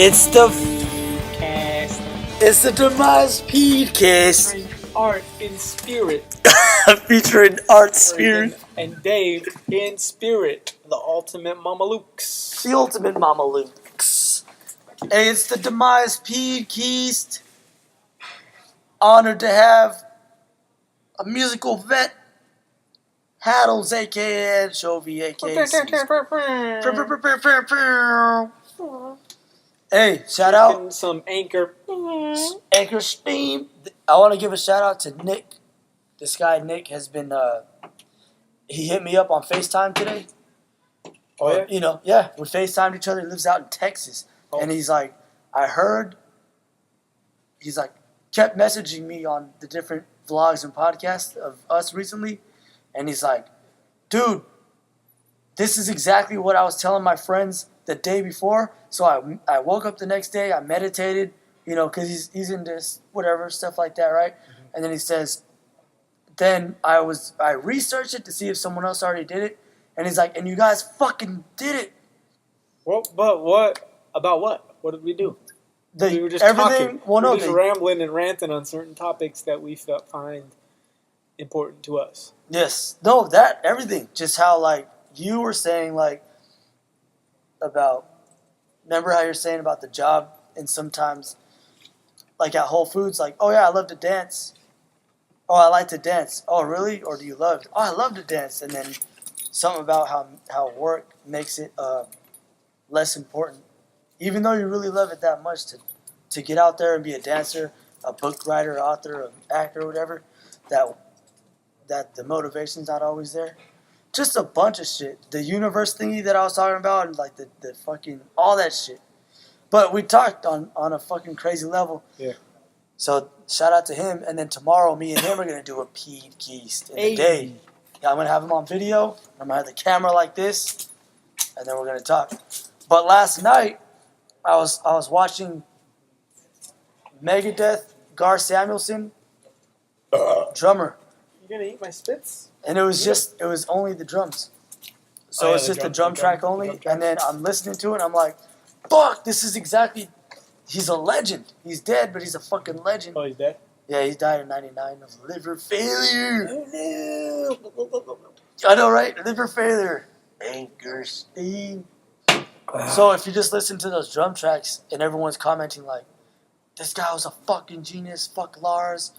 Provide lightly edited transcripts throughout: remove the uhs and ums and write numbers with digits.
It's the Cast. it's the Demise podcast Featuring Art in spirit. featuring Art Spirit, And Dave in spirit. The ultimate Mamalukes. the ultimate Mama Lukes. Hey, it's the Demise podcast. Honored to have a musical vet, Haddles, aka Chovy, aka. Hey, shout out Drinking some Anchor. Anchor Steam. I want to give a shout out to Nick. This guy Nick has been. He hit me up on FaceTime today. Oh, yeah? You know, yeah, we FaceTimed each other. He lives out in Texas, and he's like, I heard. He's like, kept messaging me on the different vlogs and podcasts of us recently, and he's like, dude, this is exactly what I was telling my friends the day before. So I woke up the next day, I meditated, you know, because he's into whatever, stuff like that, right? Mm-hmm. And then he says, then I researched it to see if someone else already did it. And he's like, and you guys fucking did it. Well, but what? About what? What did we do? We were just everything, talking. Well, no, we were just rambling and ranting on certain topics that we find important to us. Yes. No, everything. Just how, like, you were saying, like, about, remember how you're saying about the job, and sometimes, like at Whole Foods, like, oh yeah, I love to dance. Oh, I like to dance. Oh, really? Or do you love it? Oh, I love to dance. And then something about how work makes it less important. Even though you really love it that much to get out there and be a dancer, a book writer, author, an actor, whatever, that the motivation's not always there. Just a bunch of shit. The universe thingy that I was talking about, and like the fucking, all that shit. But we talked on a fucking crazy level. Yeah. So shout out to him. And then tomorrow, me and him are going to do a podcast in the day. Yeah, I'm going to have him on video. I'm going to have the camera like this. And then we're going to talk. But last night, I was watching Megadeth, Gar Samuelson, drummer. You going to eat my spits? And it was only the drums. So it's just the drum track only. And then I'm listening to it and I'm like, fuck, this is exactly, he's a legend. He's dead, but he's a fucking legend. Oh, he's dead? Yeah, he died in 99 of liver failure. Oh, no. I know, right? Liver failure. Anchor Steve. So if you just listen to those drum tracks and everyone's commenting like, this guy was a fucking genius, fuck Lars.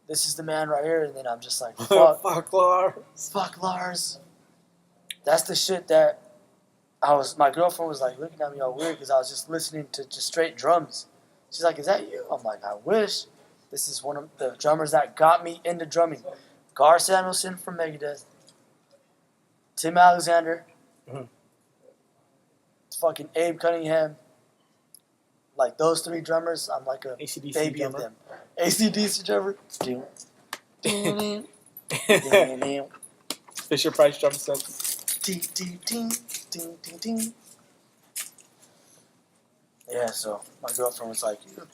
This is the man right here, and then I'm just like, fuck. Fuck Lars. Fuck Lars. That's the shit that my girlfriend was like looking at me all weird because I was just listening to just straight drums. She's like, is that you? I'm like, I wish. This is one of the drummers that got me into drumming. Gar Samuelson from Megadeth. Tim Alexander. Mm-hmm. Fucking Abe Cunningham. Like those three drummers, I'm like a AC/DC baby drummer. of them. AC/DC drummer. Fisher Price drum sets. Ding, ding, ding, ding, ding, ding. Yeah, so my girlfriend was like, what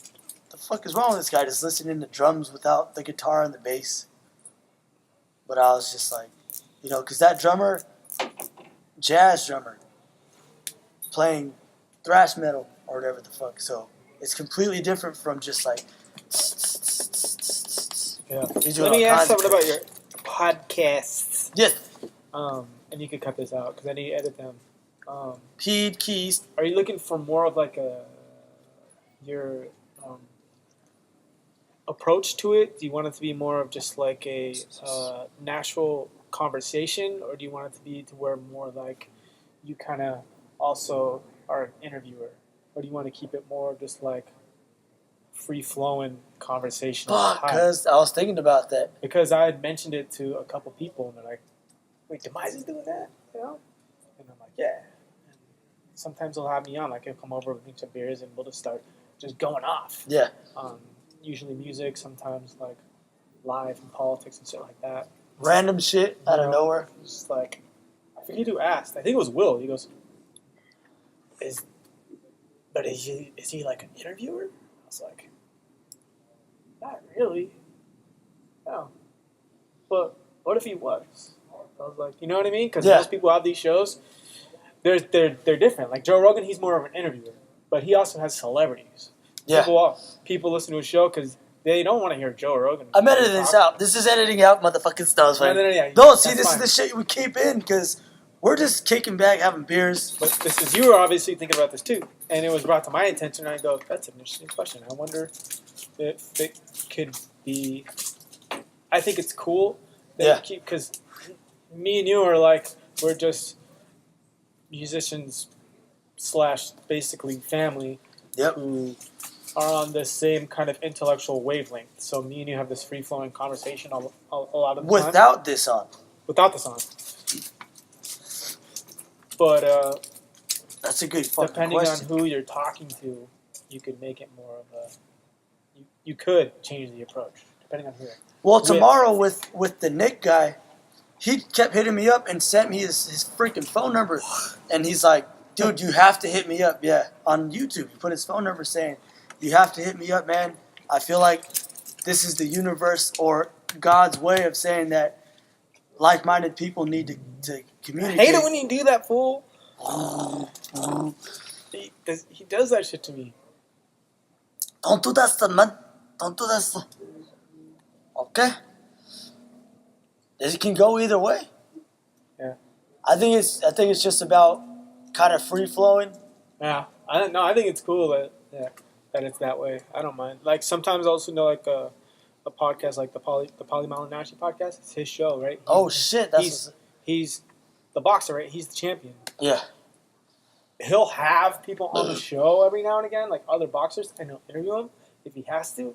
the fuck is wrong with this guy just listening to drums without the guitar and the bass? But I was just like, you know, because that drummer, jazz drummer, playing thrash metal or whatever the fuck, so it's completely different from just like. Yeah. Let me ask something about your podcasts. Yes. And you could cut this out because I need to edit them. Peed Keys. Are you looking for more of like your approach to it? Do you want it to be more of just like a natural conversation, or do you want it to be to where more like you kind of also are an interviewer, or do you want to keep it more just like free-flowing conversation? Fuck, because I was thinking about that. Because I had mentioned it to a couple people, and they're like, wait, Demise is doing that? You know? And I'm like, yeah. And sometimes they'll have me on. Like, he'll come over with a bunch of beers, and we'll just start just going off. Yeah. Usually music, sometimes, like, live and politics and shit like that. Random shit out of nowhere. Just like, I forget who asked. I think it was Will. He goes, is he like an interviewer? I was like, not really. No. But what if he was? I was like, you know what I mean? Because most people have these shows. They're different. Like Joe Rogan, he's more of an interviewer. but he also has celebrities. Yeah. People listen to his show because they don't want to hear Joe Rogan. I'm editing this out. This is editing out motherfucking stuff. No, see, this fine. is the shit we keep in because we're just kicking back, having beers. But you were obviously thinking about this too, and it was brought to my attention. And I go, that's an interesting question. I wonder if it could be. I think it's cool. Because me and you are like, we're just musicians / basically family who are on the same kind of intellectual wavelength. So me and you have this free-flowing conversation a lot of the time. Without this on. But that's a good fucking depending question. on who you're talking to, you could make it more of a... You could change the approach, depending on who. Well, tomorrow with the Nick guy, he kept hitting me up and sent me his freaking phone number. And he's like, dude, you have to hit me up. Yeah, on YouTube. He put his phone number saying, you have to hit me up, man. I feel like this is the universe or God's way of saying that like-minded people need to communicate. I hate it when you do that, fool. He does that shit to me. Don't do that stuff, man. Don't do that stuff. Okay? It can go either way. Yeah. I think it's just about kind of free-flowing. Yeah. I think it's cool that it's that way. I don't mind. Like, sometimes I also know, like, a podcast like the Pauly Malignaggi podcast. It's his show, right? He's the boxer, right? He's the champion. Yeah. He'll have people on the show every now and again, like other boxers, and he'll interview them if he has to.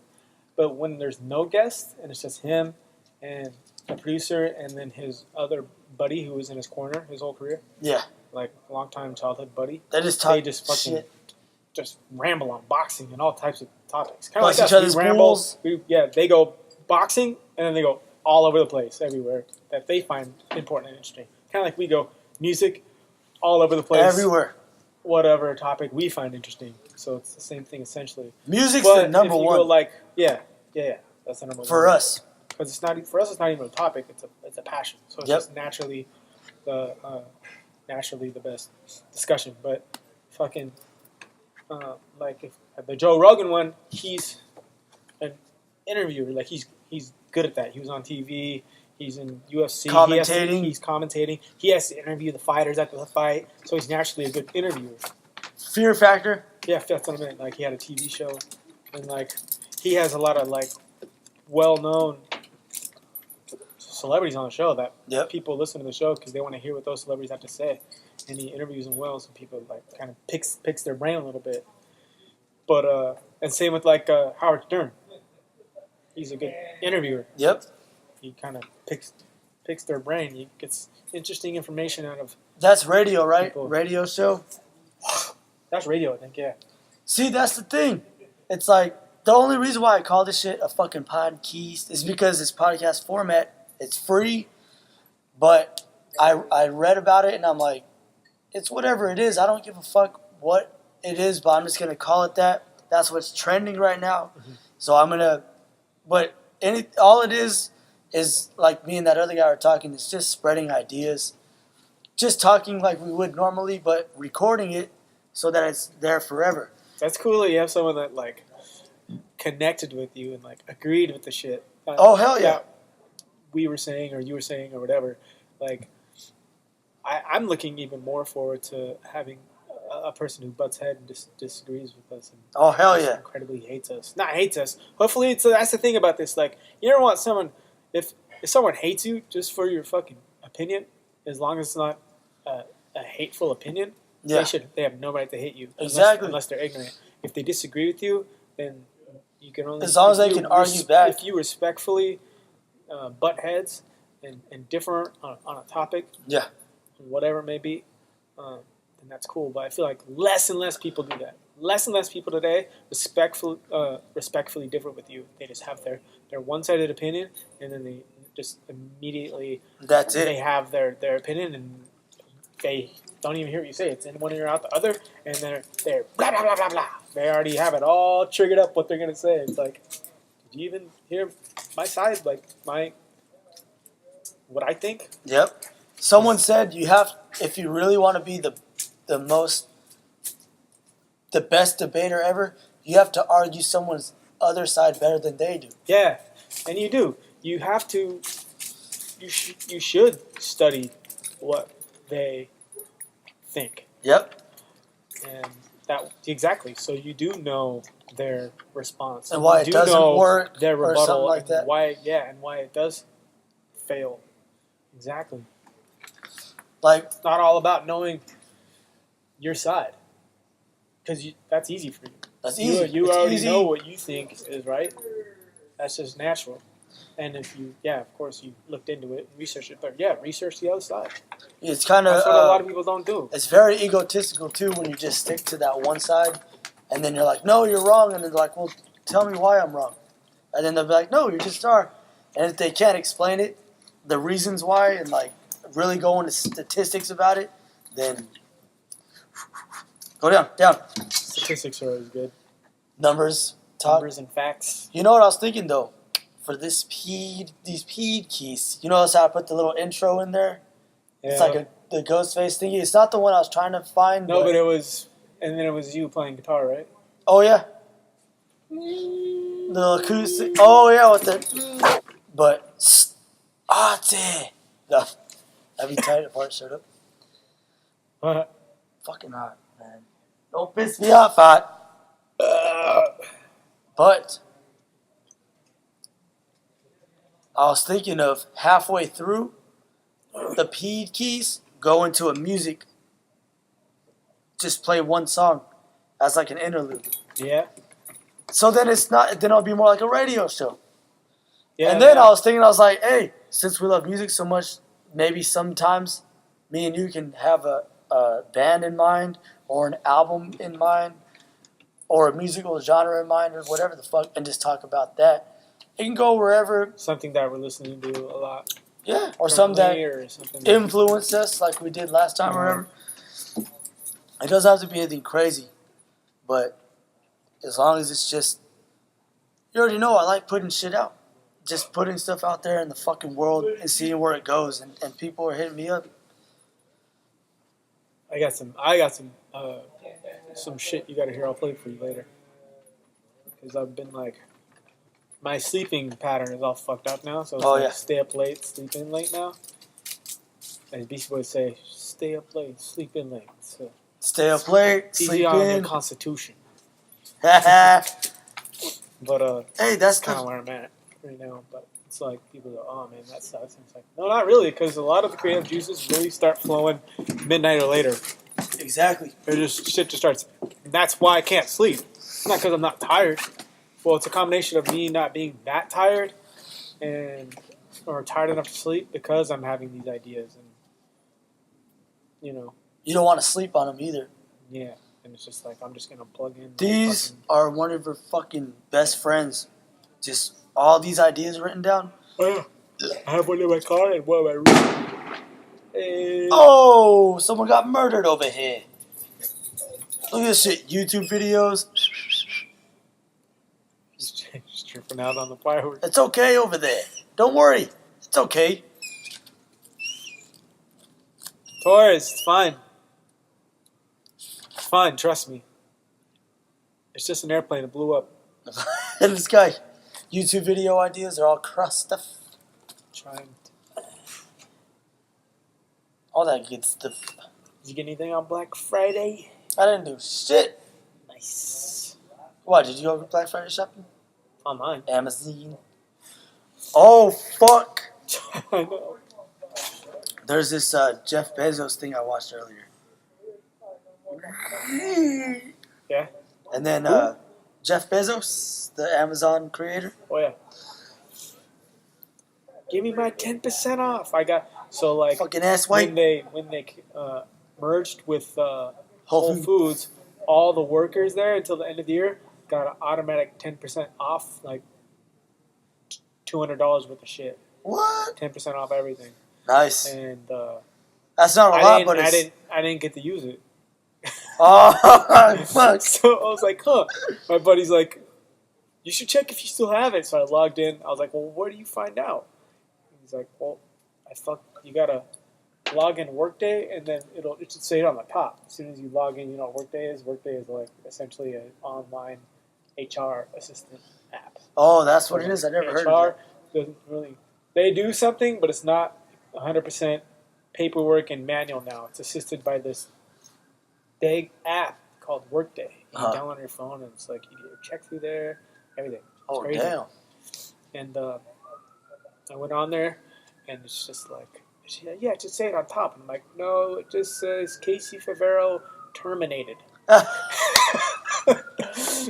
But when there's no guest and it's just him and a producer and then his other buddy who was in his corner his whole career, like a long-time childhood buddy, they just fucking just ramble on boxing and all types of topics. Kind of like us. Each other's rules. They go boxing and then they go all over the place, everywhere that they find important and interesting. Kind of like we go music, all over the place, everywhere. Whatever topic we find interesting. So it's the same thing essentially. Music's the number one. Go that's the number one for us. Because it's not not even a topic. It's a passion. So it's just naturally the best discussion. But fucking like if the Joe Rogan one, he's an interviewer. Like he's good at that. He was on TV. He's in UFC. He's commentating. He has to interview the fighters after the fight. So he's naturally a good interviewer. Fear factor? Yeah, that's what I meant. Like, he had a TV show. And, like, he has a lot of, like, well-known celebrities on the show that people listen to the show because they want to hear what those celebrities have to say. And he interviews them well, so people, like, kind of picks their brain a little bit. But, and same with, like, Howard Stern. He's a good interviewer. Yep. He kind of picks their brain. He gets interesting information out of. That's radio, right? People. Radio show. That's radio, I think. Yeah. See, that's the thing. It's like the only reason why I call this shit a fucking podcast is because it's podcast format. It's free, but I read about it and I'm like, it's whatever it is. I don't give a fuck what it is, but I'm just gonna call it that. That's what's trending right now. Mm-hmm. So I'm gonna. But all it is like me and that other guy were talking, it's just spreading ideas. Just talking like we would normally, but recording it so that it's there forever. That's cool that you have someone that, like, connected with you and, like, agreed with the shit. Oh, hell yeah. We were saying or you were saying or whatever. Like, I'm looking even more forward to having a person who butts head and disagrees with us. And oh, hell yeah. Incredibly hates us. Not hates us. Hopefully, that's the thing about this. Like, you never want someone... If someone hates you just for your fucking opinion, as long as it's not a hateful opinion, they have no right to hate you. Unless they're ignorant. If they disagree with you, then you can only... As long as they can argue back. If you respectfully butt heads and differ on a topic, whatever it may be, then that's cool. But I feel like less and less people do that. Less and less people today respectfully differ with you. They just have their one-sided opinion, and then they just immediately they have their opinion, and they don't even hear what you say. It's in one ear out the other, and they're blah blah blah blah blah. They already have it all triggered up what they're gonna say. It's like, did you even hear my side? Like what I think? Yep. Someone said if you really want to be the the best debater ever, you have to argue someone's other side better than they do. Yeah, and you do. You have to. You should study what they think. Yep. And that exactly. So you do know their response, And why you it do doesn't know work their or rebuttal, something like and that. why it does fail. Exactly. Like, It's not all about knowing your side, because that's easy for you. that's easy. You It's already easy. know what you think is right. That's just natural. And if you, of course, you looked into it, researched it, but research the other side. It's kind of That's what a lot of people don't do. it's very egotistical too when you just stick to that one side, and then you're like, no, you're wrong, and they're like, well, tell me why I'm wrong, and then they'll be like, no, you just are, and if they can't explain it, the reasons why, and like really go into statistics about it, then go down. Statistics are always good. Numbers talk. Numbers and facts. You know what I was thinking though, for these peed keys, you notice how I put the little intro in there? Yeah. It's like the ghost face thingy. It's not the one I was trying to find. No, but it was, and then it was you playing guitar, right? Oh yeah. The acoustic. Oh yeah, with the. But damn. No, that'd be tight if Art showed up. What? Fucking hot, man. Don't piss me off, hot. But I was thinking of halfway through the peed keys go into a music. Just play one song as like an interlude. Yeah. So then it's not. Then it'll be more like a radio show. Yeah. And then I was like, hey, since we love music so much, maybe sometimes me and you can have a band in mind or an album in mind or a musical genre in mind or whatever the fuck, and just talk about that. It can go wherever. Something that we're listening to a lot. Yeah, or something that or something influenced us like we did last time or whatever. It doesn't have to be anything crazy, but as long as it's just, you already know I like putting shit out. Just putting stuff out there in the fucking world and seeing where it goes, and people are hitting me up. I got some shit you got to hear. I'll play for you later. Because I've been like, my sleeping pattern is all fucked up now. So it's stay up late, sleep in late now. As Beastie Boys say, stay up late, sleep in late. So Stay up late, it's easy sleep on in. the Constitution. Hey, But that's kind of the where I'm at right now. But it's like people go, oh man, that sucks. And it's like, no, not really, because a lot of the creative juices really start flowing midnight or later. exactly. Shit just starts. And that's why I can't sleep. It's not because I'm not tired. Well, it's a combination of me not being that tired or tired enough to sleep because I'm having these ideas and You don't want to sleep on them either. yeah. And it's just like I'm just gonna plug in. These are one of her fucking best friends. Just all these ideas written down. Oh yeah, I have one in my car and one in my room. And Oh, someone got murdered over here. Look at this shit. YouTube videos. just tripping out on the fireworks. It's okay over there. Don't worry. It's okay. Taurus, it's fine. It's fine, trust me. It's just an airplane that blew up. And this guy, YouTube video ideas are all crust stuff. Trying. All that good stuff. Did you get anything on Black Friday? I didn't do shit. Nice. What, did you go Black Friday shopping? Online. Amazon. Oh, fuck. I know. There's this Jeff Bezos thing I watched earlier. Yeah? And then Jeff Bezos, the Amazon creator. Oh, yeah. Give me my 10% off. I got, so like, Fucking ass white. when they merged with Whole Food. Foods, all the workers there until the end of the year got an automatic 10% off, like $200 worth of shit. What? 10% off everything. Nice. And That's not a lot, but it's... I didn't get to use it. Oh, fuck. So I was like, huh. My buddy's like, you should check if you still have it. So I logged in. I was like, well, where do you find out? He's like, well, you gotta log in Workday, and then it should say it on the top. As soon as you log in, you know what Workday is. Workday is like essentially an online HR assistant app. Oh, that's what it is. I never heard of HR doesn't really. They do something, but it's not 100% paperwork and manual now. It's assisted by this big app called Workday. You download on your phone, and it's like you get your check through there, everything. It's crazy. Damn. And I went on there, and it's just like, yeah, just say it on top. And I'm like, no, it just says Casey Favero terminated.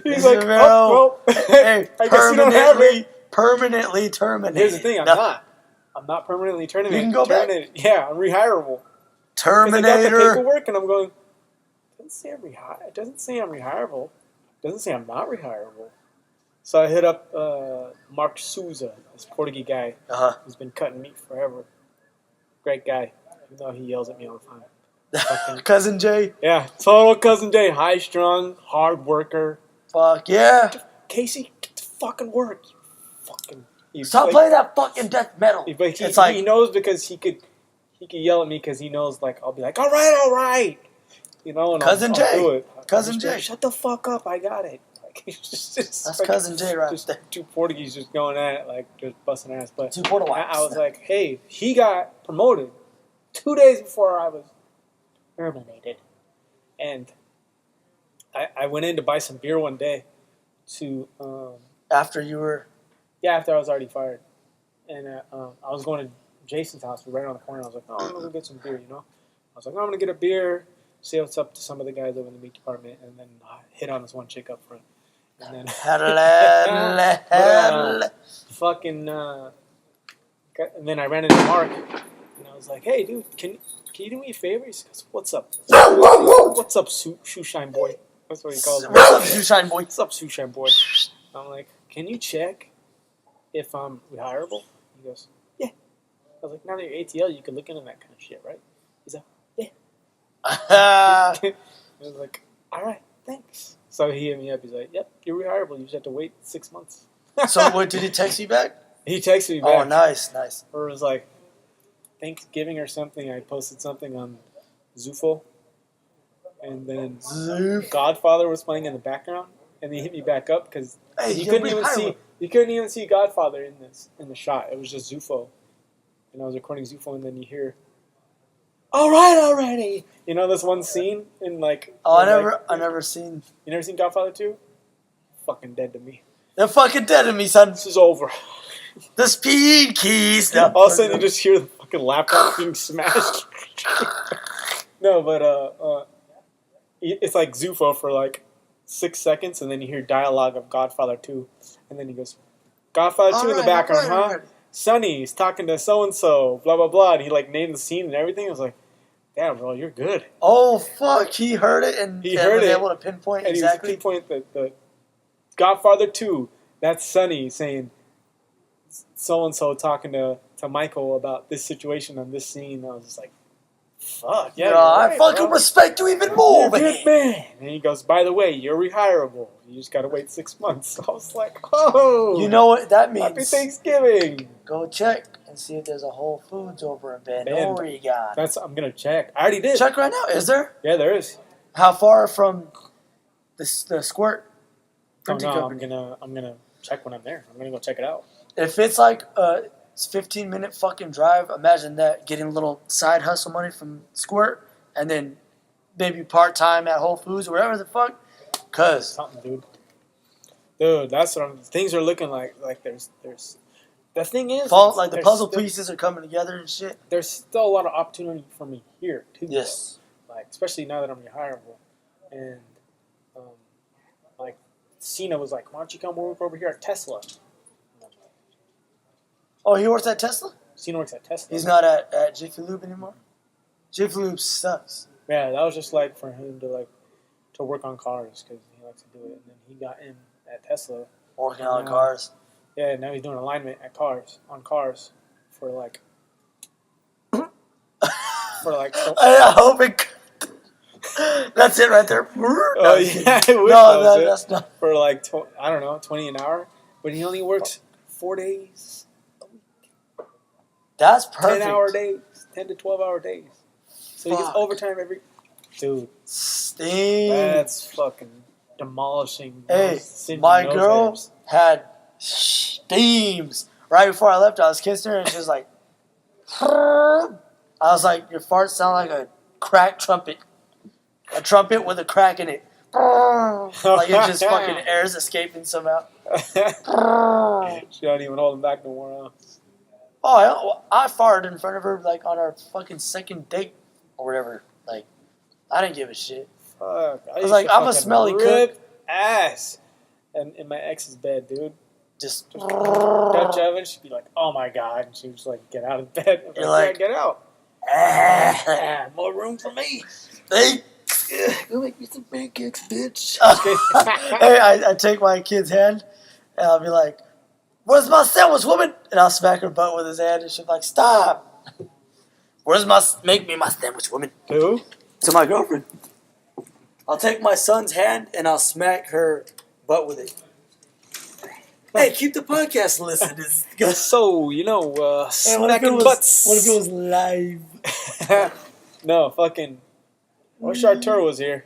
He's like, oh, well, hey, I guess you don't have it. Permanently terminated. Here's the thing, I'm not. I'm not permanently terminated. You can go back. Yeah, I'm rehirable. Terminator. I got the paperwork, and I'm going, it doesn't say I'm rehirable. It doesn't say I'm not rehirable. So I hit up Mark Souza, this Portuguese guy who's been cutting meat forever. Great guy, even though he yells at me all the time. Cousin Jay. Yeah, total Cousin Jay. High strung, hard worker. Fuck yeah. Casey, get to fucking work. Stop playing that fucking death metal. But he knows because he could yell at me because he knows like I'll be like, all right. You know, and Cousin Jay. I'll do it. Cousin Jay. Shut the fuck up, I got it. That's like, Cousin Jay right there. Two Portuguese just going at it, like just busting ass. But two Portuguese. I was like, hey, he got promoted 2 days before I was terminated. And I went in to buy some beer one day to... after you were... Yeah, after I was already fired. And I was going to Jason's house, right around the corner. I was like, oh, I'm going to go get some beer, you know? I was like, oh, I'm going to get a beer, say what's up to some of the guys over in the meat department, and then hit on this one chick up front. And then... and then I ran into Mark, and I was like, hey, dude, can you do me a favor? He goes, what's up? What's up, shoeshine boy? That's what he calls me. What's up, shoeshine boy? What's up, shoeshine boy? I'm like, can you check if I'm rehirable? He goes, yeah. I was like, now that you're ATL, you can look into that kind of shit, right? He's like, yeah. I was like, all right, thanks. So he hit me up. He's like, yep, you're rehirable. You just have to wait 6 months. So what, did he text you back? He texted me back. Oh, nice. Or it was like Thanksgiving or something. I posted something on Zufo. And then Godfather was playing in the background. And he hit me back up because you couldn't even see Godfather in the shot. It was just Zufo. And I was recording Zufo, and then you hear, all right already. You know this one scene in like... Oh, I never seen... You never seen Godfather 2? Fucking dead to me. They're fucking dead to me, son. This is over. The speed keys. No. All of a sudden you just hear the fucking laptop being smashed. No, but it's like Zufo for like 6 seconds, and then you hear dialogue of Godfather 2, and then he goes, Godfather 2 in the background, huh? Sonny's talking to so-and-so, blah, blah, blah, and he like named the scene and everything. I was like, damn, bro, you're good. Oh, fuck, he heard it and was able to pinpoint and exactly. He was pinpoint the Godfather 2, that's Sonny saying so-and-so talking to Michael about this situation on this scene. I was just like, fuck, yeah, I fucking respect you even more, man. Good man. And he goes, by the way, you're rehirable. You just gotta wait 6 months. I was like, oh. You know what that means? Happy Thanksgiving. Go check and see if there's a Whole Foods over in Bend, Oregon. I'm gonna check. I already did. Check right now. Is there? Yeah, there is. How far from the Squirt? Oh, no, I'm gonna check when I'm there. I'm gonna go check it out. If it's like it's 15-minute fucking drive, imagine that, getting a little side hustle money from Squirt, and then maybe part-time at Whole Foods or wherever the fuck. Cause something, dude, that's what things are looking like. Like there's the thing is, like the puzzle pieces are coming together and shit. There's still a lot of opportunity for me here too. Yes. Like especially now that I'm rehirable, and like Cena was like, why don't you come work over here at Tesla? Oh, he works at Tesla? Cena works at Tesla. He's not at Jiffy Lube anymore? Jiffy Lube sucks. Yeah, that was just like for him to work on cars because he likes to do it. And then he got in at Tesla. Working on cars. Yeah, now he's doing alignment on cars for like... I hope it... That's it right there. Oh, yeah, that's not... For like, 20 an hour. But he only works 4 days. That's perfect. 10-hour days. 10 to 12 hour days. So he gets Fuck. overtime every. Dude, Steam. that's fucking demolishing. Hey, singeing my nose girl hairs. had steams. Right before I left, I was kissing her, and she was like, I was like, your farts sound like a cracked trumpet. A trumpet with a crack in it. Like it just fucking air's escaping somehow. She don't even hold him back no more. Huh? Oh, I farted in front of her like on our fucking second date or whatever. Like, I didn't give a shit. Fuck. I was like, I'm a smelly rip ass. And in my ex's bed, dude. Just Dutch oven, she'd be like, oh my god. And she would just like, get out of bed. I'm You're like, like, yeah, get out. More room for me. Hey, Go make me some pancakes, bitch. hey, I take my kid's hand and I'll be like, where's my sandwich, woman? And I'll smack her butt with his hand and she'll be like, stop. Make me my sandwich, woman. Who? To my girlfriend. I'll take my son's hand and I'll smack her butt with it. Hey, keep the podcast listening. So, Hey, smacking butts. What if it was live? No, fucking. I wish Arturo was here.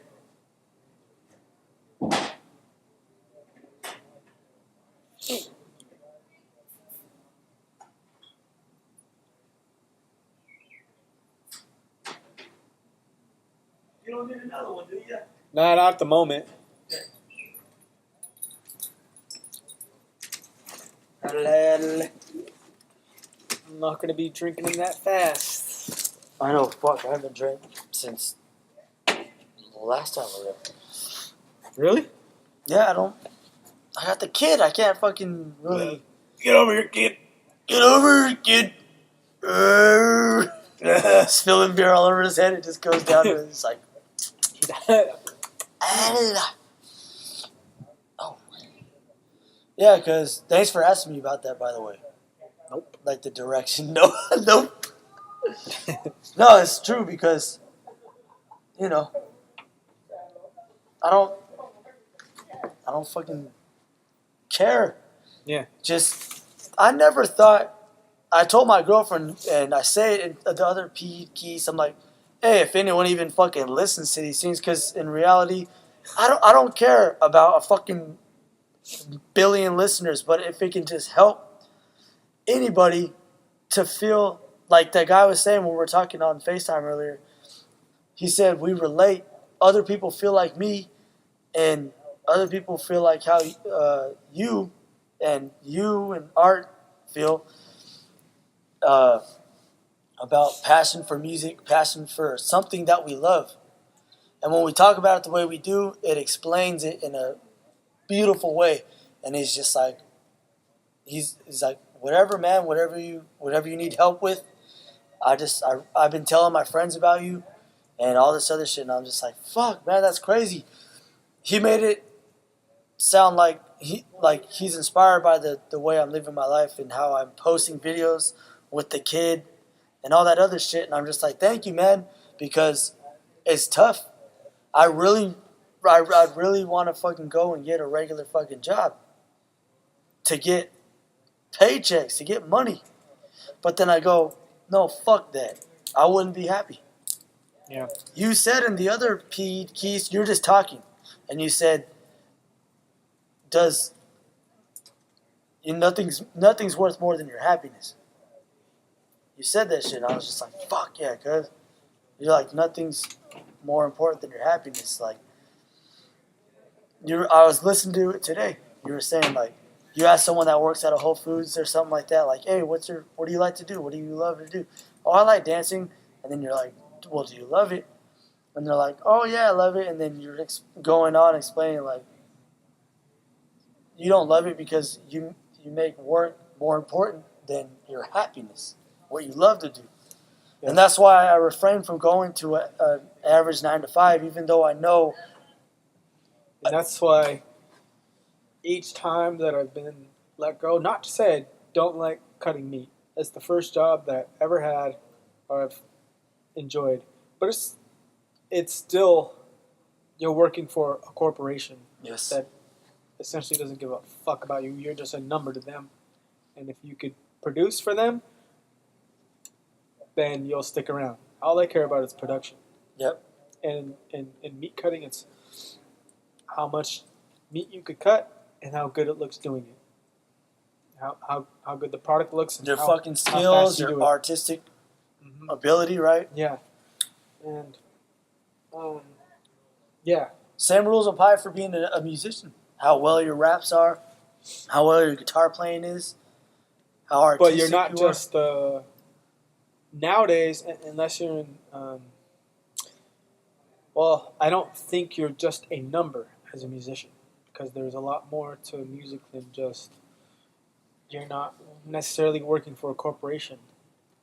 You don't need another one, do you? Nah, not at the moment. I'm not gonna be drinking them that fast. I know, fuck, I haven't drank since last time we were there. Really? Yeah, I got the kid, I can't fucking really. Get over here, kid. Get over here, kid. Spilling beer all over his head, it just goes down to it's like. Oh. Yeah, because thanks for asking me about that, by the way. Nope. Like the direction. No, nope. No, it's true because, I don't fucking care. Yeah. I never thought, I told my girlfriend, and I say it in the other keys, I'm like, hey, if anyone even fucking listens to these things, because in reality, I don't care about a fucking billion listeners, but if it can just help anybody to feel like that guy was saying when we were talking on FaceTime earlier, he said we relate, other people feel like me, and other people feel like how you and Art feel about passion for music, passion for something that we love. And when we talk about it the way we do, it explains it in a beautiful way. And he's just like, he's like, whatever, man, whatever you need help with. I've been telling my friends about you and all this other shit. And I'm just like, fuck, man, that's crazy. He made it sound like he's inspired by the way I'm living my life and how I'm posting videos with the kid and all that other shit. And I'm just like, thank you, man, because it's tough. I really want to fucking go and get a regular fucking job to get paychecks, to get money. But then I go, no, fuck that. I wouldn't be happy. Yeah. You said in the other keys, you're just talking. And you said, nothing's worth more than your happiness. You said that shit, and I was just like, fuck yeah, cuz. You're like, nothing's more important than your happiness. Like, I was listening to it today. You were saying, like, you ask someone that works at a Whole Foods or something like that, like, hey, what do you like to do? What do you love to do? Oh, I like dancing. And then you're like, well, do you love it? And they're like, oh yeah, I love it. And then you're going on explaining, like, you don't love it because you make work more important than your happiness, what you love to do. Yeah. And that's why I refrain from going to an average 9 to 5, even though I know. And that's why each time that I've been let go, not to say I don't like cutting meat. It's the first job that I ever had or I've enjoyed. But it's still, you're working for a corporation. Yes. That essentially doesn't give a fuck about you. You're just a number to them. And if you could produce for them, then you'll stick around. All I care about is production. Yep. And in meat cutting, it's how much meat you could cut and how good it looks doing it. How good the product looks. And Your how, fucking how skills, fast you do your it. artistic Mhm. ability, right? Yeah. And, yeah. Same rules apply for being a musician. How well your raps are, how well your guitar playing is, how artistic But you're not you are. just, nowadays, unless you're in, well, I don't think you're just a number as a musician. Because there's a lot more to music than just, you're not necessarily working for a corporation.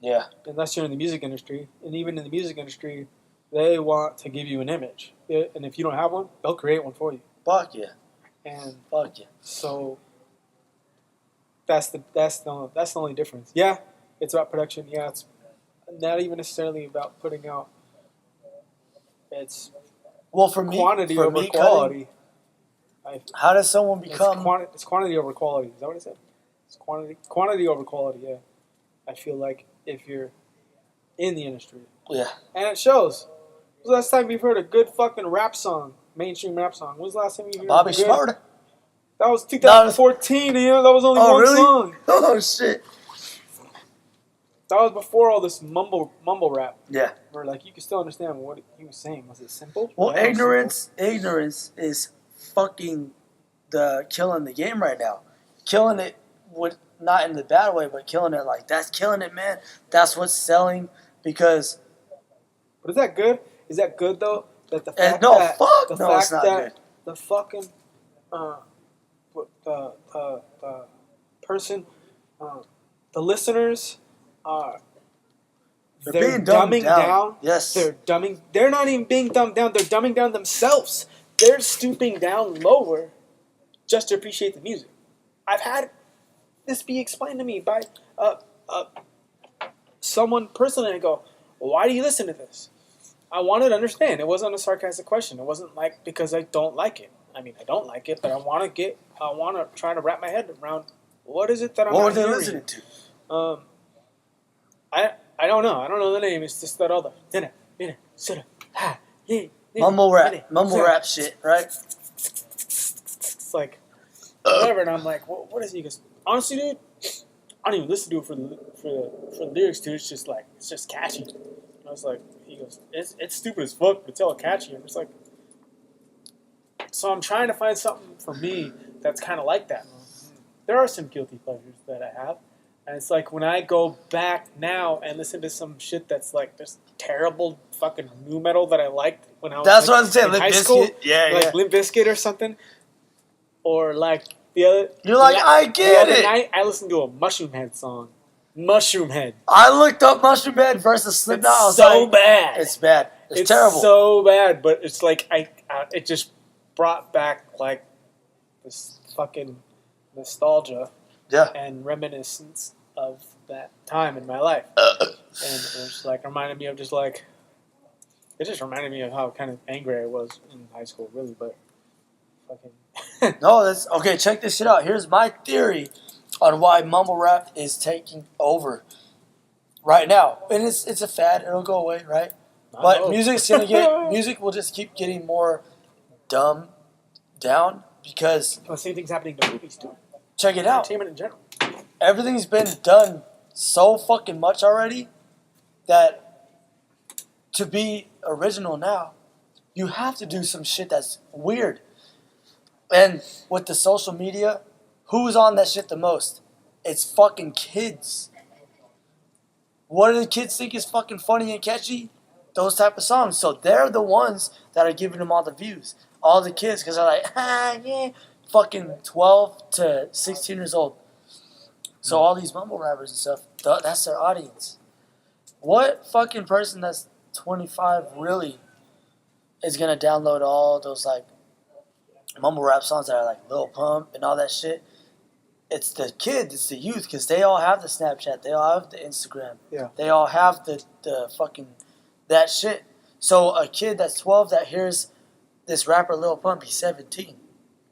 Yeah. Unless you're in the music industry. And even in the music industry, they want to give you an image. And if you don't have one, they'll create one for you. Fuck yeah. And Fuck yeah. so that's the only difference. Yeah, it's about production. Yeah, it's not even necessarily about putting out. It's Well, for me, quantity for over me quality. how does someone become... It's quantity over quality. Is that what I said? It's quantity over quality. Yeah, I feel like if you're in the industry, Yeah. and it shows. When's the last time you've heard a good fucking rap song, mainstream rap song? When's the last time you heard Bobby a good? Shmurda. That was 2014, and that was only Oh, one really? song. Oh, shit. That was before all this mumble rap. Yeah. Where like you could still understand what he was saying. Was it simple? Well, Yeah, it was simple. ignorance is fucking killing the game right now. Killing it with, not in the bad way, but killing it like, that's killing it, man. That's what's selling because... But is that good? Is that good though? That the fact no, that fuck, the no, fact it's not that good. the fucking the person, the listeners are they're being dumbed dumbing down. down. Yes. They're not even being dumbed down. They're dumbing down themselves. They're stooping down lower just to appreciate the music. I've had this be explained to me by someone personally. I go, why do you listen to this? I wanted to understand. It wasn't a sarcastic question. It wasn't like because I don't like it. I mean, I don't like it, but I want to try to wrap my head around what is it that I'm What not were they hearing? listening to? I don't know. I don't know the name. It's just that all the Mumble rap shit, right? It's like whatever, and I'm like, what is it? He goes, honestly, dude, I don't even listen to it for the lyrics, dude. It's just catchy. I was like, he goes, it's stupid as fuck, but it's all catchy. I'm just like, so I'm trying to find something for me that's kind of like that. There are some guilty pleasures that I have, and it's like when I go back now and listen to some shit that's like this terrible fucking nu metal that I liked when I was That's like, what I'm saying. in Limp high school, Bizkit. Yeah, like yeah. Limp Bizkit or something, or like the other. You're like, I get the other it. night I listened to a Mushroom Head song. Mushroom Head. I looked up Mushroom Head versus Slipknot. I was It's so like, bad. It's bad. It's terrible. So bad, but it's like it just brought back like this fucking nostalgia Yeah. and reminiscence of that time in my life, and it was like reminded me of just like it just reminded me of how kind of angry I was in high school, really. But fucking No, that's okay. Check this shit out. Here's my theory on why mumble rap is taking over right now, and it's a fad. It'll go away, right? But music will just keep getting more dumb down because the same thing's happening to movies too. check it out. Entertainment in general. Everything's been done so fucking much already that to be original now, you have to do some shit that's weird. And with the social media, who's on that shit the most? It's fucking kids. What do the kids think is fucking funny and catchy? Those type of songs. So they're the ones that are giving them all the views. All the kids, because they're like, yeah, fucking 12 to 16 years old. So all these mumble rappers and stuff, that's their audience. What fucking person that's 25 really is going to download all those like mumble rap songs that are like Lil Pump and all that shit? It's the kids, it's the youth, because they all have the Snapchat, they all have the Instagram, they all have the fucking that shit. So a kid that's 12 that hears this rapper Lil Pump, he's 17,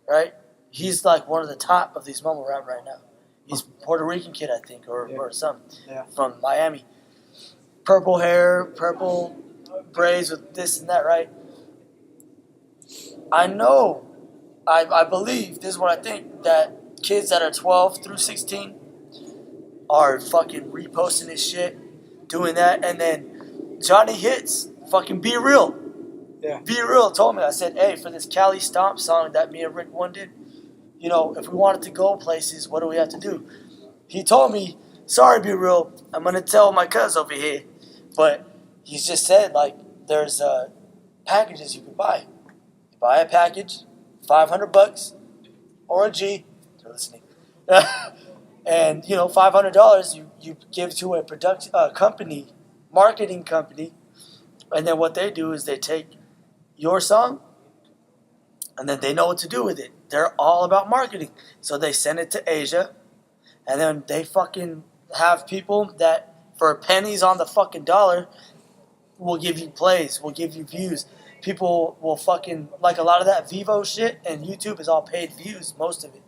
right? He's like one of the top of these mumble rap right now. He's a Puerto Rican kid, I think, or something from Miami. purple hair, purple braids with this and that, right? I know, I believe, this is what I think, that kids that are 12 through 16 are fucking reposting this shit, doing that, and then Johnny Hits, fucking Be Real. Yeah. Be Real told me, I said, hey, for this Cali Stomp song that me and Rick One did, you know, if we wanted to go places, what do we have to do? He told me, sorry, Be Real, I'm going to tell my cuz over here, but he's just said, like, there's packages you can buy. You buy a package, $500 or a G, they're listening, and, you know, $500 you give to a company, marketing company, and then what they do is they take your song, and then they know what to do with it. They're all about marketing. So they send it to Asia, and then they fucking have people that, for pennies on the fucking dollar, will give you plays, will give you views. People will fucking, like a lot of that Vivo shit, and YouTube is all paid views, most of it.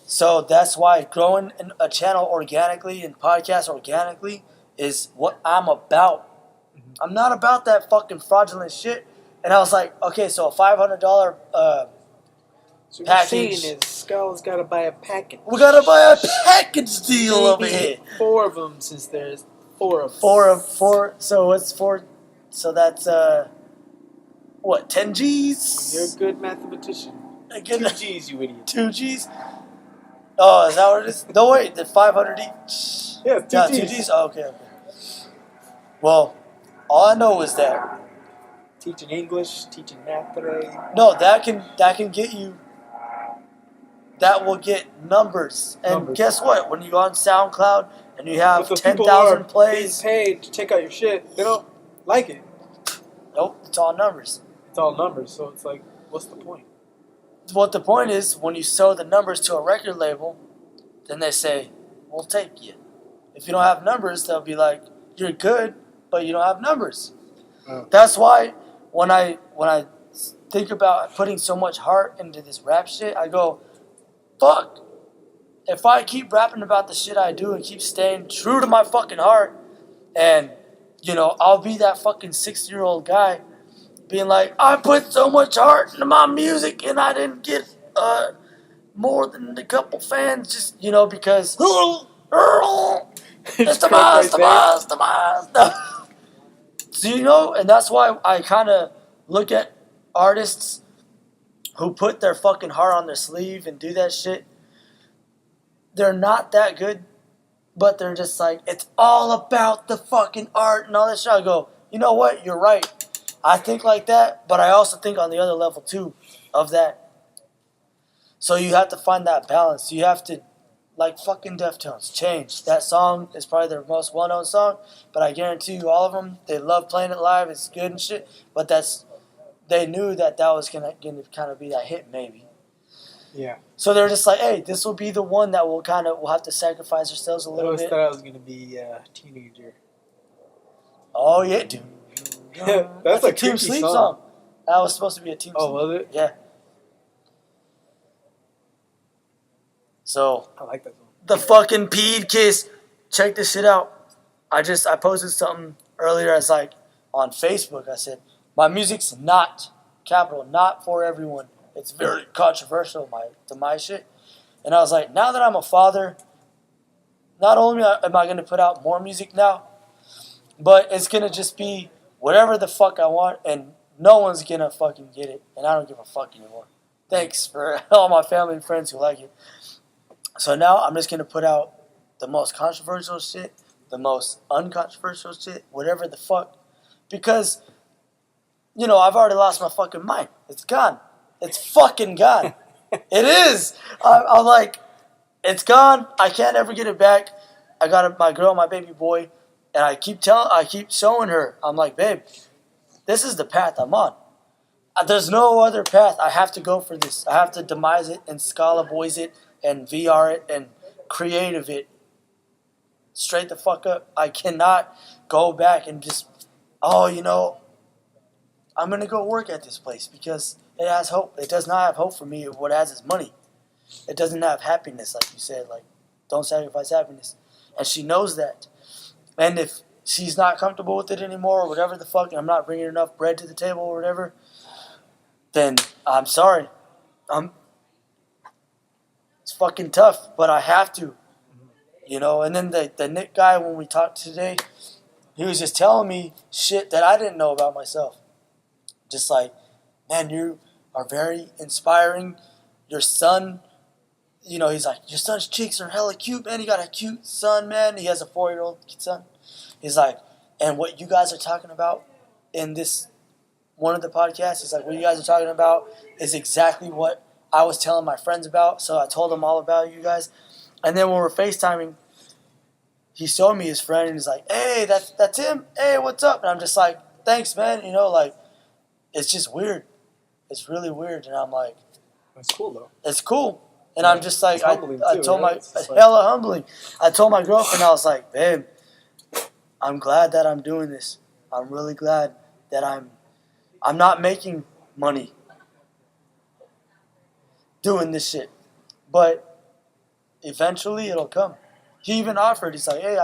So that's why growing a channel organically and podcast organically is what I'm about. I'm not about that fucking fraudulent shit. And I was like, okay, so a $500 So what package. you're saying is Skull's got to buy a package. We gotta buy a package deal over here. 4 of them, since there's 4 of us. Four. So it's 4. So that's what? 10 G's. You're a good mathematician. 2 G's, you idiot. 2 G's. Oh, is that what it is? No, wait, the 500 each. Yeah, 2 G's. 2 G's. Oh, okay. Well, all I know is that Teaching English, teaching math today. no, that can get you. That will get numbers. And guess what? When you go on SoundCloud and you have 10,000 plays, being paid to check out your shit, they don't like it. Nope, it's all numbers. It's all numbers, so it's like, what's the point? What the point is, when you show the numbers to a record label, then they say, we'll take you. If you don't have numbers, they'll be like, you're good, but you don't have numbers. Oh. That's why when I think about putting so much heart into this rap shit, I go, fuck. If I keep rapping about the shit I do and keep staying true to my fucking heart, and, you know, I'll be that fucking 60-year-old guy being like, I put so much heart into my music and I didn't get more than a couple fans, just, you know, because it's Demise. So, you know, and that's why I kind of look at artists who put their fucking heart on their sleeve and do that shit. They're not that good, but they're just like, it's all about the fucking art and all that shit. I go, you know what? You're right. I think like that, but I also think on the other level too of that. So you have to find that balance. You have to, like fucking Deftones, Change. That song is probably their most well-known song, but I guarantee you all of them, they love playing it live. It's good and shit, but they knew that was gonna kind of be that hit maybe. Yeah. So they're just like, hey, this will be the one that we'll have to sacrifice ourselves a little bit. I always thought I was gonna be a teenager. Oh yeah, dude. That's a a Team creepy Sleep song. That was supposed to be a Team Oh, Sleep. was it? Yeah. So I like that song. the fucking peed kiss. Check this shit out. I posted something earlier. It's like on Facebook. I said my music's not capital, not for everyone. It's very controversial. My shit. And I was like, now that I'm a father, not only am I gonna put out more music now, but it's gonna just be whatever the fuck I want, and no one's gonna fucking get it, and I don't give a fuck anymore. Thanks for all my family and friends who like it. So now I'm just gonna put out the most controversial shit, the most uncontroversial shit, whatever the fuck, because, you know, I've already lost my fucking mind. It's gone. It's fucking gone. It is. I'm like, it's gone. I can't ever get it back. I got my girl, my baby boy, and I keep showing her. I'm like, babe, this is the path I'm on. There's no other path. I have to go for this. I have to demise it and Scala Boys it and VR it and creative it straight the fuck up. I cannot go back and just, you know, I'm going to go work at this place because it has hope. It does not have hope for me. What it has is money. It doesn't have happiness, like you said. Like, don't sacrifice happiness. And she knows that. And if she's not comfortable with it anymore or whatever the fuck, and I'm not bringing enough bread to the table or whatever, then I'm sorry. It's fucking tough, but I have to. You know, and then the Nick guy, when we talked today, he was just telling me shit that I didn't know about myself. Just like, man, you are very inspiring. Your son, you know, he's like, your son's cheeks are hella cute, man. He got a cute son, man. He has a 4-year-old son. He's like, and what you guys are talking about in this one of the podcasts, he's like, what you guys are talking about is exactly what I was telling my friends about. So I told them all about you guys. And then when we're FaceTiming, he showed me his friend, and he's like, hey, that's him. Hey, what's up? And I'm just like, thanks, man. You know, like, it's just weird. It's really weird. And I'm like, That's cool, though. it's cool. And I'm just like, It's humbling, I too, told right? my, It's like- hella humbling. I told my girlfriend, I was like, babe, I'm glad that I'm doing this. I'm really glad that I'm not making money doing this shit. But eventually it'll come. He even offered, he's like, hey,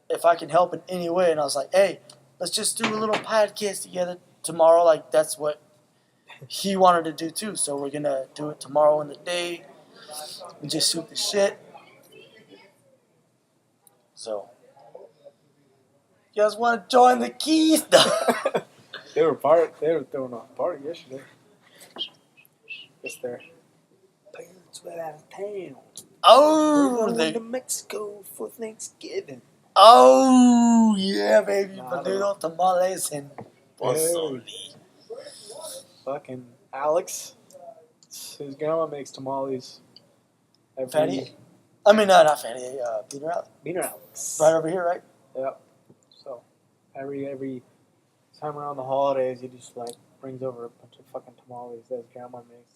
if I can help in any way. And I was like, hey, let's just do a little podcast together tomorrow. Like, that's what he wanted to do too. So we're going to do it tomorrow in the day and just shoot the shit. So, you guys want to join the Keys? They were throwing a party yesterday. It's their parents went out of town. Oh, We're going to Mexico for Thanksgiving. oh, yeah, baby. Nah, Menudo, tamales, and pozole. Fucking Alex. His grandma makes tamales. Fatty? I mean, not Fatty. Beaner Alex. Right over here, right? Yep. So every time around the holidays, he just like brings over a bunch of fucking tamales that his grandma makes.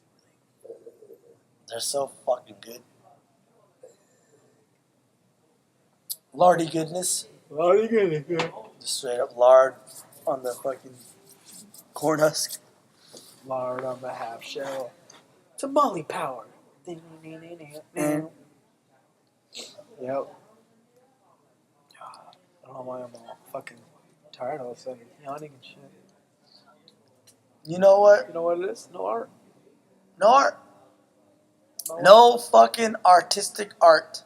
They're so fucking good. Lardy goodness. Lardy goodness. Just straight up lard on the fucking corn husk. Lard on the half shell. Tamale power. And Yep. I don't know why I'm all fucking tired all of a sudden. Yawning and shit. you know what? You know what it is? No art. No art. No fucking artistic art.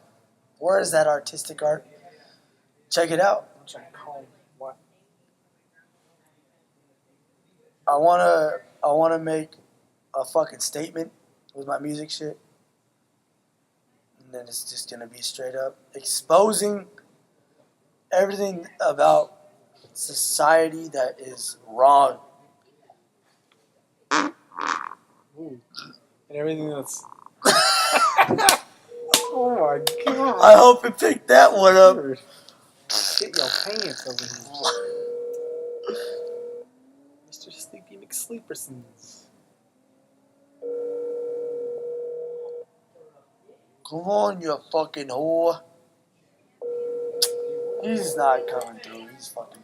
Where is that artistic art? Check it out. I'm trying to call what? I wanna make a fucking statement with my music shit. And then it's just gonna be straight up exposing everything about society that is wrong. Ooh. And everything that's. Oh my god. I hope you picked that one up. Dude, get your pants over here. Mr. Sleepy McSleepersons. Come on, you fucking whore. He's not coming through. He's fucking.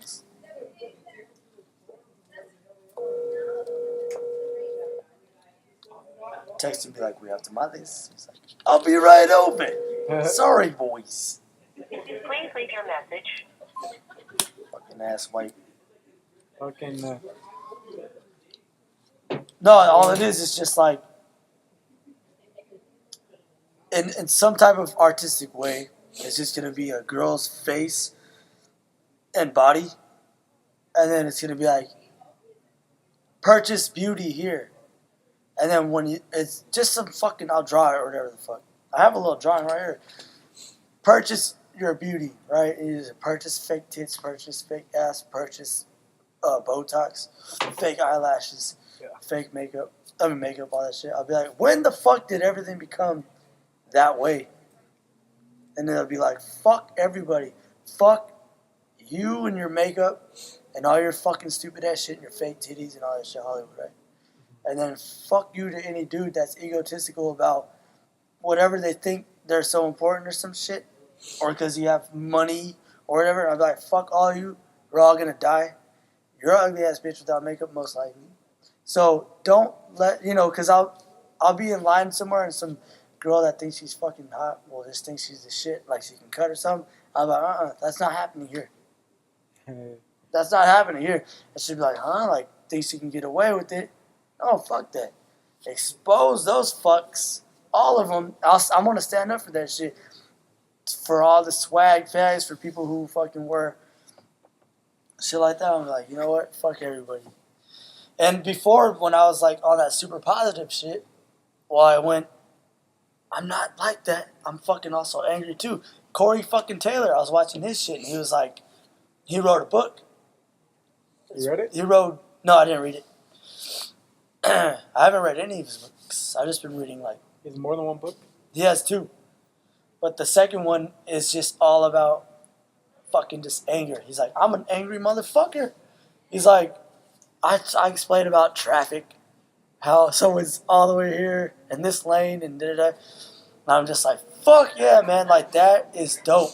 Text him, be like, we have tamales. He's like, I'll be right open. Sorry, boys. Please leave your message. Fucking ass white. Fucking. No, all it is just like, in some type of artistic way, it's just gonna be a girl's face and body, and then it's gonna be like, purchase beauty here, and then when you, it's just some fucking, I'll draw it or whatever the fuck. I have a little drawing right here. Purchase your beauty, right? It is purchase fake tits, purchase fake ass, purchase Botox, fake eyelashes, fake makeup. Makeup, all that shit. I'll be like, when the fuck did everything become that way? And then it'll be like, fuck everybody. Fuck you and your makeup and all your fucking stupid ass shit and your fake titties and all that shit, Hollywood, right? And then fuck you to any dude that's egotistical about whatever they think they're so important or some shit. Or because you have money or whatever. I'll be like, fuck all you. We're all gonna die. You're an ugly ass bitch without makeup, most likely. So don't let, because I'll be in line somewhere and some girl that thinks she's fucking hot, just thinks she's the shit, like she can cut or something. I'm like, that's not happening here. That's not happening here. It should be like, huh? Like, thinks you can get away with it. Oh, fuck that. Expose those fucks. All of them. I'm going to stand up for that shit. For all the swag fags, for people who fucking wear shit like that. I'm like, you know what? Fuck everybody. And before, when I was like on that super positive shit, I'm not like that. I'm fucking also angry too. Corey fucking Taylor, I was watching his shit and he was like, he wrote a book. You read it? No, I didn't read it. I haven't read any of his books. I've just been reading like. Is more than one book? He has 2. But the second one is just all about fucking just anger. He's like, I'm an angry motherfucker. He's like, I explained about traffic, how someone's all the way here in this lane and da-da-da. And I'm just like, fuck yeah, man. Like, that is dope.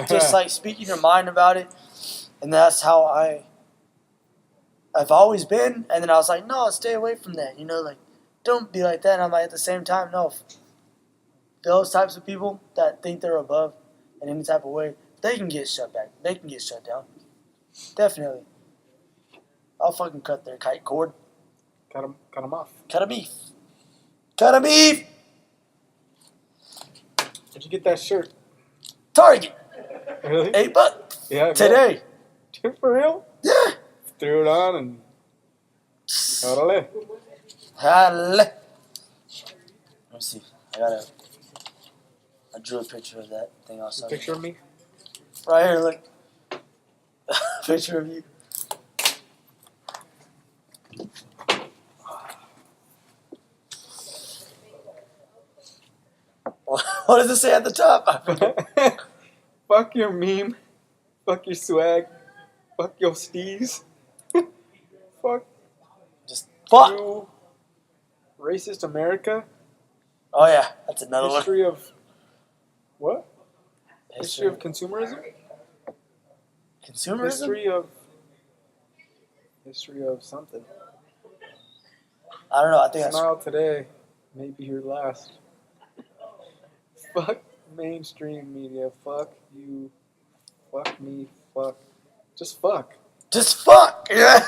Just like speaking your mind about it. And that's how I've always been. And then I was like, no, stay away from that. You know, like, don't be like that. And I'm like, at the same time, no. Those types of people that think they're above in any type of way, they can get shut back. They can get shut down. Definitely. I'll fucking cut their kite cord. Cut him off. Cut a beef. Cut a beef! Where'd you get that shirt? Target. Really? $8. Yeah. Today. For real? Yeah. Threw it on and. Orale. Let me see. I drew a picture of that thing I was A talking picture of me? about. Right here, look. Picture of you. What does it say at the top? Fuck your meme. Fuck your swag. Fuck your steez. Fuck Just fuck. you. Racist America. Oh yeah, that's another one. History of what? History of consumerism. Consumerism. History of something. I don't know. I think Smile today, maybe your last. Fuck mainstream media. Fuck you. Fuck me. Fuck. Just fuck. Just fuck. Yeah.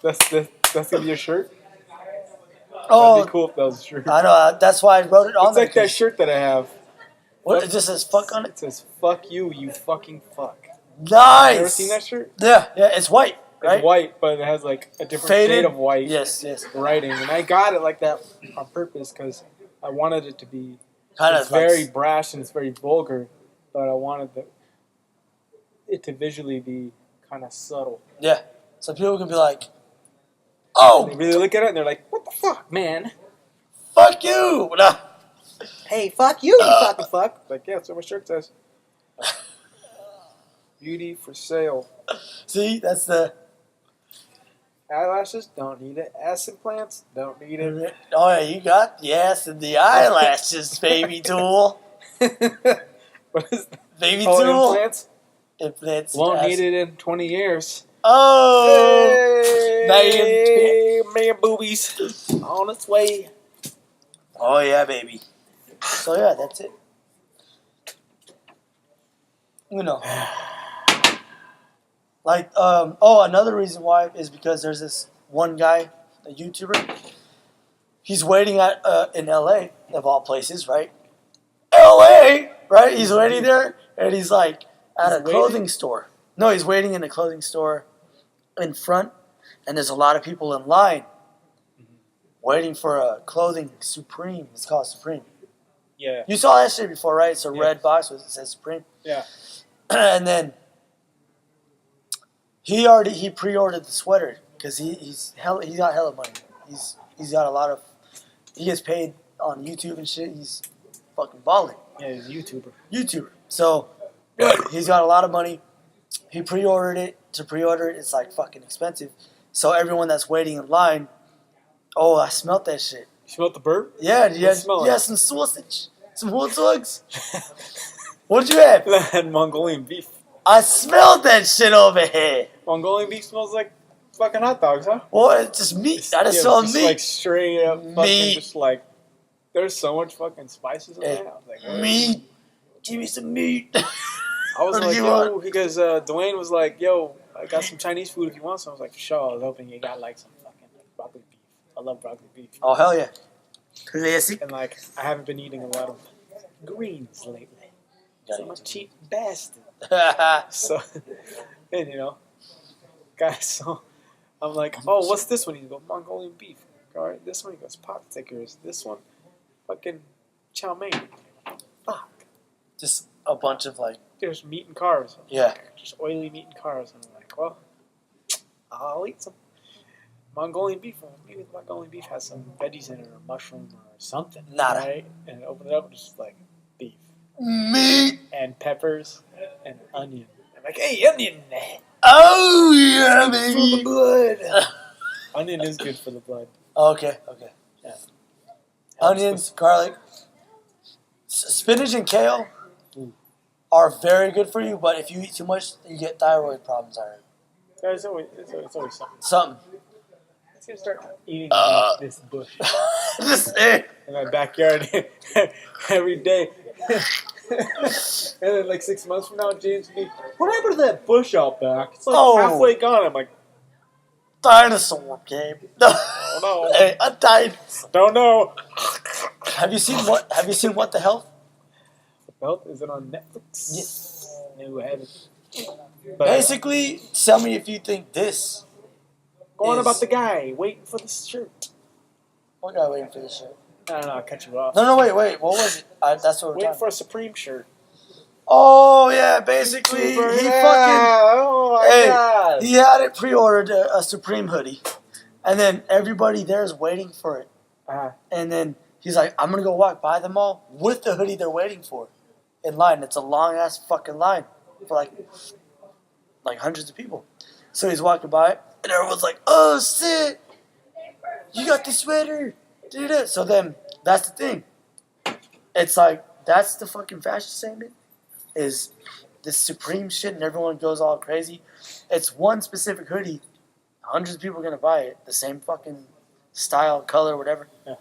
That's gonna be your shirt. Oh, That'd be cool if that was a shirt. I know. That's why I wrote it on It's there. like that shirt that I have. What? It just says fuck on It it. says "fuck you, you fucking fuck." Nice. You ever seen that shirt? Yeah. It's white, right? It's white, but it has like a different Faded? shade of white. Yes. Writing, and I got it like that on purpose because I wanted it to be. Kind It's of like, very brash and it's very vulgar, but I wanted it to visually be kind of subtle. yeah. So people can be like, "Oh, They really look at it and they're like, "What the fuck, man? fuck you!" Nah. Hey, fuck you, you fucking fuck!" Like, yeah, that's what my shirt says. Beauty for sale. See, that's the. Eyelashes, don't need it. Ass implants, don't need it. Oh yeah, you got the ass and the eyelashes, baby tool. What is that? Baby Oh, tool. implants? Implants. Won't ass. need it in 20 years. Oh. Hey, man, boobies. On its way. Oh yeah, baby. So yeah, that's it. You know. Like, another reason why is because there's this one guy, a YouTuber. He's waiting at in LA, of all places, right? LA, right? He's waiting there, and he's like at a clothing store. No, he's waiting in a clothing store in front, and there's a lot of people in line waiting for a clothing Supreme. It's called Supreme. Yeah. You saw that shit before, right? It's a red box with it says Supreme. Yeah. And then he pre-ordered the sweater because he's got hella money. He's got a lot of. He gets paid on YouTube and shit. He's fucking balling. Yeah, he's a YouTuber. YouTuber. So he's got a lot of money. He pre-ordered it. To pre-order it, it's like fucking expensive. So everyone that's waiting in line, oh, I smelt that shit. You smelled the burp? Yeah, you had some sausage, some hot dogs. What'd you have? I had Mongolian beef. I smelled that shit over here. Mongolian beef smells like fucking hot dogs, huh? Well, it's just meat. I just saw just meat. like straight up fucking Meat. just like there's so much fucking spices in Hey, there. I was like, meat. Give me some meat. I was What do like, you yo, want? because Dwayne was like, yo, I got some Chinese food if you want some. I was like, sure. I was hoping you got like some fucking like, broccoli beef. I love broccoli beef. Oh, hell yeah. Classic. And like, I haven't been eating a lot of greens lately. So I'm a cheap bastard. So, and you know, guys, so I'm like, oh, what's this one? He goes, Mongolian beef. All right, this one, he goes, pot stickers. This one, fucking chow mein. Fuck. Just a bunch of like, There's meat and carbs. yeah. Just oily meat and carbs. And I'm like, well, I'll eat some Mongolian beef. Well, maybe the Mongolian beef has some veggies in it or mushroom or something. Nada. Right? And open it up and just like beef. Meat. And peppers and onion. I'm like, hey, onion. Oh, yeah, For the baby. blood. Onion is good for the blood. Okay. Yeah. Onions, garlic. Spinach and kale are very good for you, but if you eat too much, you get thyroid problems. I heard. There's always something. Something. I'm just gonna start eating this bush Just say. in my backyard every day. And then like 6 months from now, James will be, what happened to that bush out back? It's like Oh. halfway gone. I'm like, Dinosaur game. oh no. Hey, a dinosaur. Don't know. Have you seen What the Health? Belt, is it on Netflix? Yes. No, I haven't. But Basically, tell me if you think this. go on is- about the guy waiting for the shirt. What guy waiting for this shit? I don't know, I'll cut you off. No, wait. What was it? That's what we're Waiting talking for a Supreme shirt. Oh, yeah, basically, he fucking... Oh my Hey, god. he had it pre-ordered, a Supreme hoodie. And then everybody there is waiting for it. And then he's like, I'm going to go walk by them all with the hoodie they're waiting for in line. It's a long-ass fucking line for like hundreds of people. So he's walking by, and everyone's like, oh, shit, you got the sweater. Dude. So then, that's the thing. It's like, that's the fucking fashion statement, is this Supreme shit, and everyone goes all crazy. It's one specific hoodie. Hundreds of people are going to buy it. The same fucking style, color, whatever. Yeah.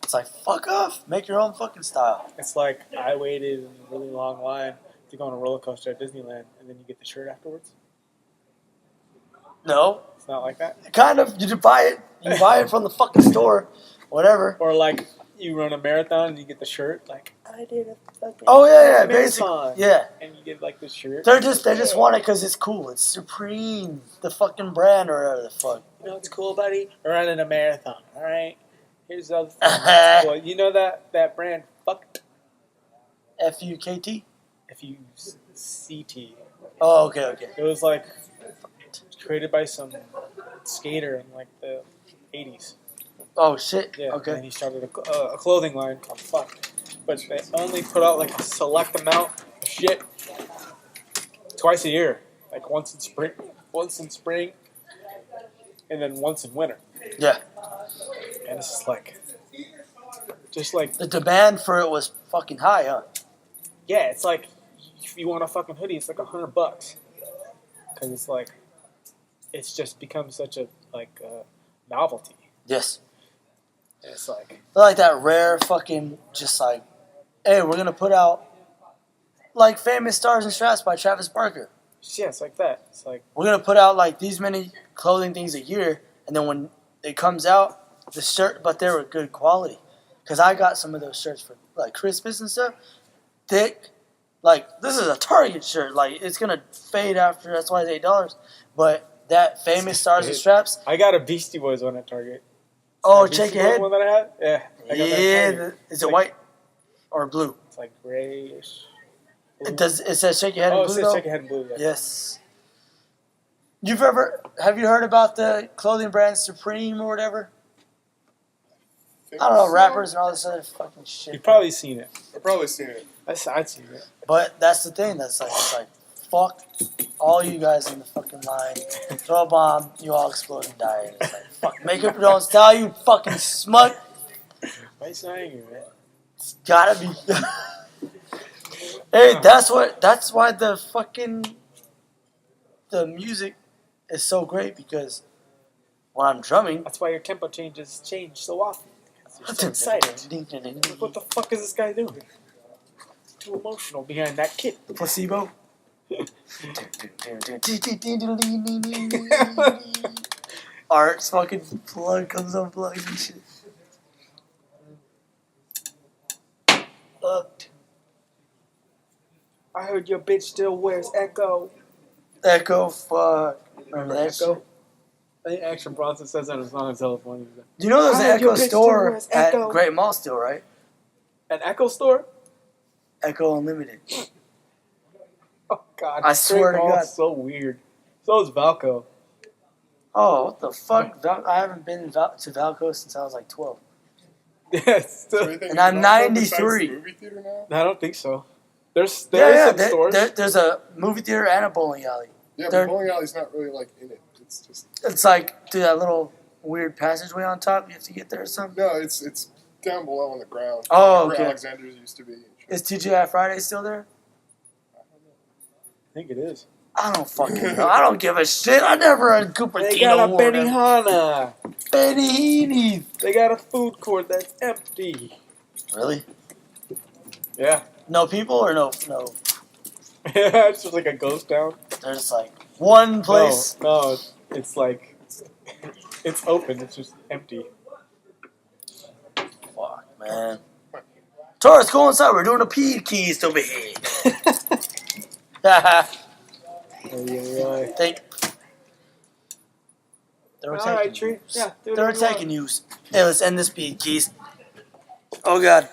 It's like, fuck off. Make your own fucking style. It's like I waited in a really long line to go on a roller coaster at Disneyland, and then you get the shirt afterwards. No. It's not like that. Kind of. You just buy it. You buy it from the fucking store. Whatever. Or like you run a marathon and you get the shirt. Like I did a fucking Oh, yeah, marathon. basically. Yeah. And you get like the shirt. They just want it because it's cool. It's Supreme. The fucking brand or whatever the fuck. You know what's cool, buddy? We're running a marathon. All right. Here's the other thing. That's cool. You know that brand fucked. F-U-K-T? F-U-C-T. Oh, okay. It was like created by some skater in like the 80s. Oh, shit. Yeah. Okay. And he started a clothing line called Fuck. But they only put out like a select amount of shit twice a year. Like once in spring, and then once in winter. Yeah. And it's just like The demand for it was fucking high, huh? yeah, it's like if you want a fucking hoodie, it's like $100 because it's like it's just become such a novelty. Yes. And it's like They're like that rare fucking, just like, hey, we're going to put out, like, Famous Stars and Straps by Travis Barker. yeah, it's like that. It's like We're going to put out, like, these many clothing things a year, and then when it comes out, the shirt, but they were good quality. Because I got some of those shirts for, like, Christmas and stuff. Thick. Like, this is a Target shirt. Like, it's going to fade after, that's why it's $8. But that Famous Stars and Straps, I got a Beastie Boys one at Target. oh, That check Beastie your Boys head. one that I had? Yeah. I got that at Yeah, Target. is it like- white or blue? It's like grayish. It says shake your head Oh, in it blue says though? check your head in blue. Yeah. Yes. Have you heard about the clothing brand Supreme or whatever? I don't know, rappers and all this other fucking shit. You've probably seen it. I've probably seen it. I'd seen it. But that's the thing, it's like, fuck all you guys in the fucking line. Throw a bomb, you all explode and die. And it's like, fuck, make up your own style, you fucking smut. Why are you so angry, man? It's gotta be. Hey, that's why the music is so great, because when I'm drumming, That's why your tempo change so often. 'Cause you're so excited. Like, what the fuck is this guy doing? too emotional behind that kid. Placebo. Art's fucking plug comes unplugged and shit. Fucked. I heard your bitch still wears Echo. Echo, fuck. Remember that Echo? shit? I think Action Bronson says that in a song on telephone. You know there's I an heard your Echo bitch still store wears at Echo. Great Mall still, right? An Echo store? Echo Unlimited. Oh God! I swear to Great Mall's God. so weird. So is Valco. Oh, what the fuck? I haven't been to Valco since I was like 12. Yes. So anything And in I'm Valpo besides 93. the movie theater now? I don't think so. There's some there- stores. there's a movie theater and a bowling alley. Yeah, There- but bowling alley's not really like in it. It's just It's like through that little weird passageway on top. You have to get there or something. no, it's down below on the ground. Oh, like where okay. Alexander's used to be. Is TGI Friday still there? I think it is. I don't fucking know. I don't give a shit. I never had Cupertino. They got a or whatever. Benihana. Benihini. They got a food court that's empty. Really? Yeah. No people or no? Yeah, it's just like a ghost town. There's like one place. No, it's like it's open. It's just empty. Fuck, man. Taurus, go inside. We're doing a P keys over here. Think. They're All attacking right, you. Tree. Yeah, do They're whatever you want. attacking you. Hey, let's end this beat, keys. Oh God.